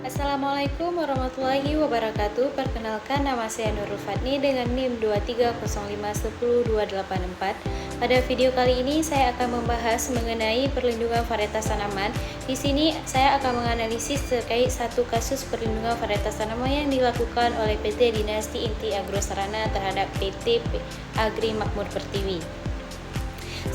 Assalamualaikum warahmatullahi wabarakatuh. Perkenalkan, nama saya Nurul Fatni dengan NIM 230510284. Pada video kali ini saya akan membahas mengenai perlindungan varietas tanaman. Di sini saya akan menganalisis terkait satu kasus perlindungan varietas tanaman yang dilakukan oleh PT Dinasti Inti Agrosarana terhadap PT Agri Makmur Pertiwi.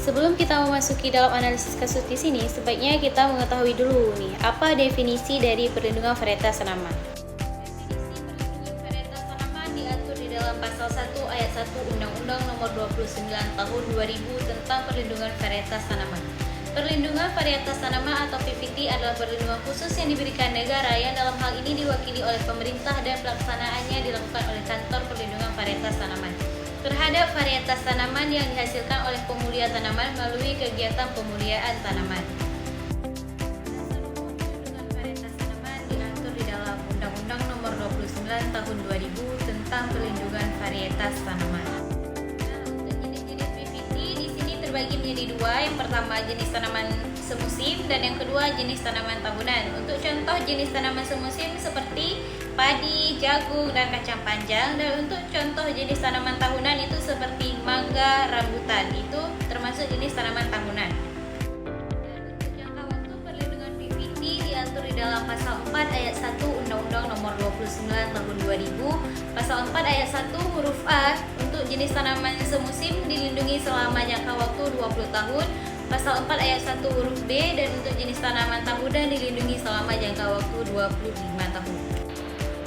Sebelum kita memasuki dalam analisis kasus di sini, sebaiknya kita mengetahui dulu nih, apa definisi dari perlindungan varietas tanaman. Definisi perlindungan varietas tanaman diatur di dalam pasal 1 ayat 1 Undang-Undang Nomor 29 Tahun 2000 tentang perlindungan varietas tanaman. Perlindungan varietas tanaman atau PVT adalah perlindungan khusus yang diberikan negara yang dalam hal ini diwakili oleh pemerintah dan pelaksanaannya dilakukan oleh Kantor Perlindungan Varietas Tanaman terhadap varietas tanaman yang dihasilkan oleh pemulia tanaman melalui kegiatan pemuliaan tanaman. Perlindungan varietas tanaman diatur di dalam Undang-Undang Nomor 29 Tahun 2000 tentang perlindungan varietas tanaman. Nah, untuk jenis-jenis PVT di sini terbagi menjadi dua. Yang pertama jenis tanaman semusim dan yang kedua jenis tanaman tahunan. Untuk contoh jenis tanaman semusim seperti padi, jagung, dan kacang panjang, dan untuk contoh jenis tanaman tahunan itu seperti mangga, rambutan, itu termasuk jenis tanaman tahunan. Dan untuk jangka waktu perlindungan PVT diatur di dalam pasal 4 ayat 1 Undang-Undang Nomor 29 Tahun 2000. Pasal 4 ayat 1 huruf A untuk jenis tanaman semusim dilindungi selama jangka waktu 20 tahun. Pasal 4 ayat 1 huruf B dan untuk jenis tanaman tahunan dilindungi selama jangka waktu 25 tahun.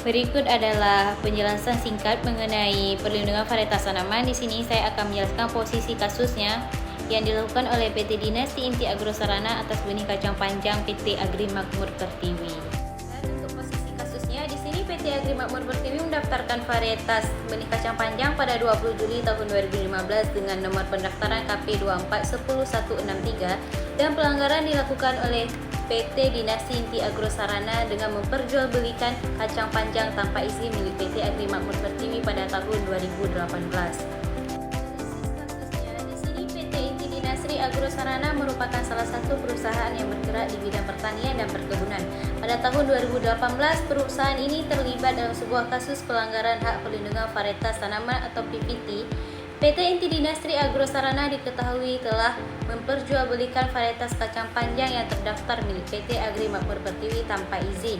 Berikut adalah penjelasan singkat mengenai perlindungan varietas tanaman. Di sini saya akan menjelaskan posisi kasusnya yang dilakukan oleh PT Dinasti Inti Agrosarana atas benih kacang panjang PT Agri Makmur Pertiwi. Dan untuk posisi kasusnya, di sini PT Agri Makmur Pertiwi mendaftarkan varietas benih kacang panjang pada 20 Juli tahun 2015 dengan nomor pendaftaran KP 2410163 dan pelanggaran dilakukan oleh PT Dinasti Inti Agrosarana dengan memperjualbelikan kacang panjang tanpa izin milik PT Agri Makmur Pertiwi pada tahun 2018. Kasusnya di sini PT Inti Dinasti Agrosarana merupakan salah satu perusahaan yang bergerak di bidang pertanian dan perkebunan. Pada tahun 2018, perusahaan ini terlibat dalam sebuah kasus pelanggaran hak perlindungan varietas tanaman atau PVT. PT Inti Dinasti Agrosarana diketahui telah memperjualbelikan varietas kacang panjang yang terdaftar milik PT Agri Makmur Pertiwi tanpa izin.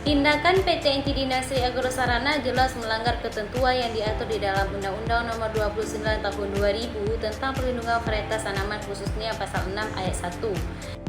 Tindakan PT Inti Dinasti Agrosarana jelas melanggar ketentuan yang diatur di dalam Undang-Undang Nomor 29 Tahun 2000 tentang perlindungan varietas tanaman khususnya pasal 6 ayat 1.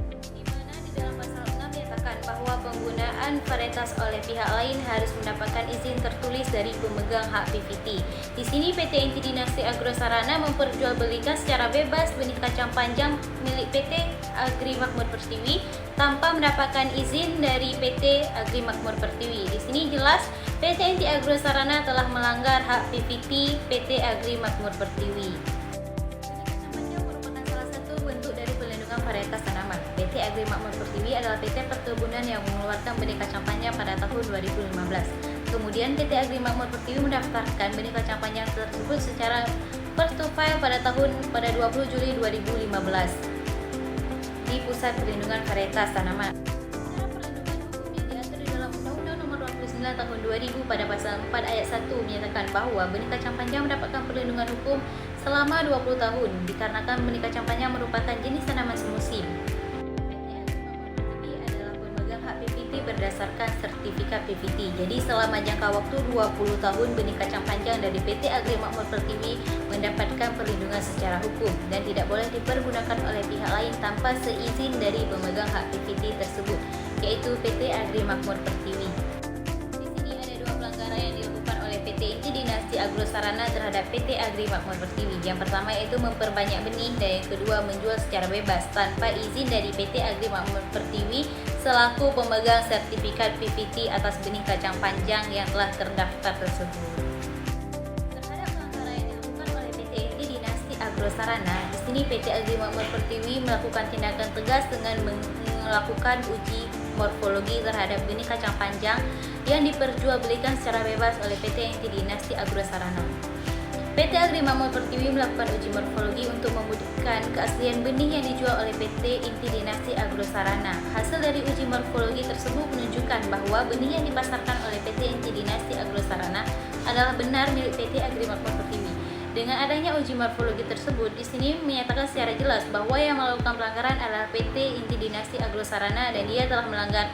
Bahwa penggunaan varietas oleh pihak lain harus mendapatkan izin tertulis dari pemegang hak PVT. Di sini PT Inti Dinasti Agrosarana memperjualbelikan secara bebas benih kacang panjang milik PT Agri Makmur Pertiwi tanpa mendapatkan izin dari PT Agri Makmur Pertiwi. Di sini jelas PT Inti Agrosarana telah melanggar hak PVT PT Agri Makmur Pertiwi. Varietas tanaman. PT Agri Makmur Pertiwi adalah PT perkebunan yang mengeluarkan benih kacang panjang pada tahun 2015. Kemudian PT Agri Makmur Pertiwi mendaftarkan benih kacang panjang tersebut secara first to file pada 20 Juli 2015 di Pusat Perlindungan Varietas Tanaman. Secara perlindungan hukum yang diatur di dalam Undang-Undang Nomor 29 Tahun 2000 pada pasal 4 ayat 1 menyatakan bahwa benih kacang panjang mendapatkan perlindungan hukum selama 20 tahun dikarenakan benih kacang panjang merupakan jenis tanaman semusim. PT Agri Makmur Pertiwi adalah pemegang hak PVT berdasarkan sertifikat PVT. Jadi selama jangka waktu 20 tahun benih kacang panjang dari PT Agri Makmur Pertiwi mendapatkan perlindungan secara hukum dan tidak boleh dipergunakan oleh pihak lain tanpa seizin dari pemegang hak PVT tersebut, yaitu PT Agri Makmur Pertiwi. PT Inti Dinasti Agrosarana terhadap PT Agri Makmur Pertiwi. Yang pertama yaitu memperbanyak benih dan yang kedua menjual secara bebas tanpa izin dari PT Agri Makmur Pertiwi selaku pemegang sertifikat PVT atas benih kacang panjang yang telah terdaftar tersebut. Terhadap pelanggaran yang dilakukan oleh PT Inti Dinasti Agrosarana, di sini PT Agri Makmur Pertiwi melakukan tindakan tegas dengan melakukan uji morfologi terhadap benih kacang panjang yang diperjualbelikan secara bebas oleh PT Inti Dinasti Agrosarana. PT Agri Makmur Pertiwi melakukan uji morfologi untuk membuktikan keaslian benih yang dijual oleh PT Inti Dinasti Agrosarana. Hasil dari uji morfologi tersebut menunjukkan bahwa benih yang dipasarkan oleh PT Inti Dinasti Agrosarana adalah benar milik PT Agri Makmur Pertiwi. Dengan adanya uji morfologi tersebut, di sini menyatakan secara jelas bahwa yang melakukan pelanggaran adalah PT Inti Dinasti Agrosarana dan dia telah melanggar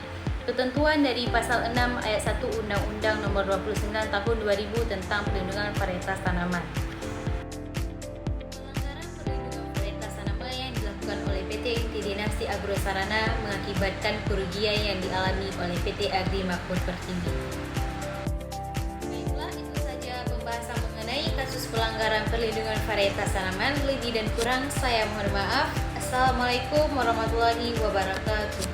ketentuan dari pasal 6 ayat 1 Undang-Undang Nomor 29 Tahun 2000 tentang Perlindungan Varietas Tanaman. Pelanggaran perlindungan varietas tanaman yang dilakukan oleh PT Inti Dinasti Agrosarana mengakibatkan kerugian yang dialami oleh PT Agri Makmur Pertiwi. Baiklah, itu saja pembahasan mengenai kasus pelanggaran perlindungan varietas tanaman. Lebih dan kurang saya mohon maaf. Assalamualaikum warahmatullahi wabarakatuh.